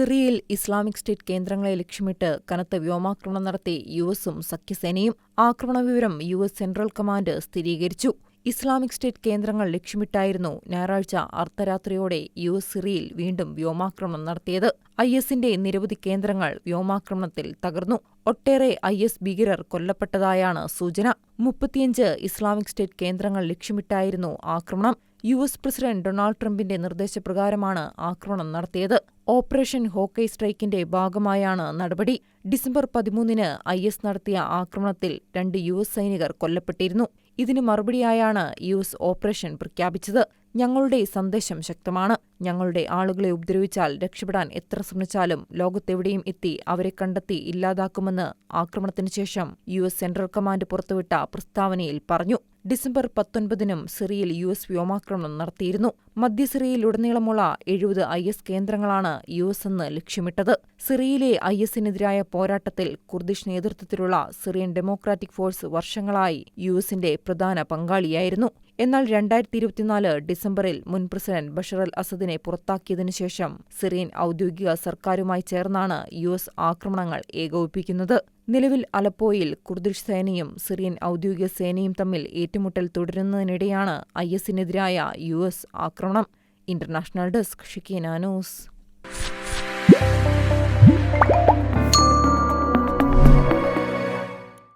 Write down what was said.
സിറിയയിൽ Islamic state കേന്ദ്രങ്ങളെ ലക്ഷ്യമിട്ട് കനത്ത വ്യോമാക്രമണം നടത്തി യുഎസും സഖ്യസേനയും. ആക്രമണവിവരം യുഎസ് സെൻട്രൽ കമാൻഡ് സ്ഥിരീകരിച്ചു. ഇസ്ലാമിക് സ്റ്റേറ്റ് കേന്ദ്രങ്ങൾ ലക്ഷ്യമിട്ടായിരുന്നു ഞായറാഴ്ച അർദ്ധരാത്രിയോടെ യുഎസ് സിറിയയിൽ വീണ്ടും വ്യോമാക്രമണം നടത്തിയത്. ഐഎസിന്റെ നിരവധി കേന്ദ്രങ്ങൾ വ്യോമാക്രമണത്തിൽ തകർന്നു. ഒട്ടേറെ ഐഎസ് ഭീകരർ കൊല്ലപ്പെട്ടതായാണ് സൂചന. 35 ഇസ്ലാമിക് സ്റ്റേറ്റ് കേന്ദ്രങ്ങൾ ലക്ഷ്യമിട്ടായിരുന്നു ആക്രമണം. യുഎസ് പ്രസിഡന്റ് ഡൊണാൾഡ് ട്രംപിന്റെ നിർദ്ദേശപ്രകാരമാണ് ആക്രമണം നടത്തിയത്. ഓപ്പറേഷൻ ഹോക്കൈ സ്ട്രൈക്കിന്റെ ഭാഗമായാണ് നടപടി. ഡിസംബർ 13-ന് ഐഎസ് നടത്തിയ ആക്രമണത്തിൽ 2 യുഎസ് സൈനികർ കൊല്ലപ്പെട്ടിരുന്നു. ഇതിന് മറുപടിയായാണ് യുഎസ് ഓപ്പറേഷൻ പ്രഖ്യാപിച്ചത്. ഞങ്ങളുടെ സന്ദേശം ശക്തമാണ്. ഞങ്ങളുടെ ആളുകളെ ഉപദ്രവിച്ചാൽ രക്ഷപ്പെടാൻ എത്ര ശ്രമിച്ചാലും ലോകത്തെവിടെയും എത്തി അവരെ കണ്ടെത്തി ഇല്ലാതാക്കുമെന്ന് ആക്രമണത്തിനു ശേഷം യുഎസ് സെൻട്രൽ കമാൻഡ് പുറത്തുവിട്ട പ്രസ്താവനയിൽ പറഞ്ഞു. ഡിസംബർ 19-നും സിറിയയിൽ യുഎസ് വ്യോമാക്രമണം നടത്തിയിരുന്നു. മധ്യ സിറിയയിലുടനീളമുള്ള 70 ഐഎസ് കേന്ദ്രങ്ങളാണ് യുഎസ് അന്ന് ലക്ഷ്യമിട്ടത്. സിറിയയിലെ ഐഎസിനെതിരായ പോരാട്ടത്തിൽ കുർദിഷ് നേതൃത്വത്തിലുള്ള സിറിയൻ ഡെമോക്രാറ്റിക് ഫോഴ്സ് വർഷങ്ങളായി യുഎസിന്റെ പ്രധാന പങ്കാളിയായിരുന്നു. എന്നാൽ 2024 ഡിസംബറിൽ മുൻ പ്രസിഡന്റ് ബഷർ അൽ അസദിനെ പുറത്താക്കിയതിനു ശേഷം സിറിയൻ ഔദ്യോഗിക സർക്കാരുമായി ചേർന്നാണ് യുഎസ് ആക്രമണങ്ങൾ ഏകോപിപ്പിക്കുന്നത്. നിലവിൽ അലപ്പോയിൽ കുർദിഷ് സേനയും സിറിയൻ ഔദ്യോഗിക സേനയും തമ്മിൽ ഏറ്റുമുട്ടൽ തുടരുന്നതിനിടെയാണ് ഐഎസിനെതിരായ യുഎസ് ആക്രമണം. International desk, Shikkeena news.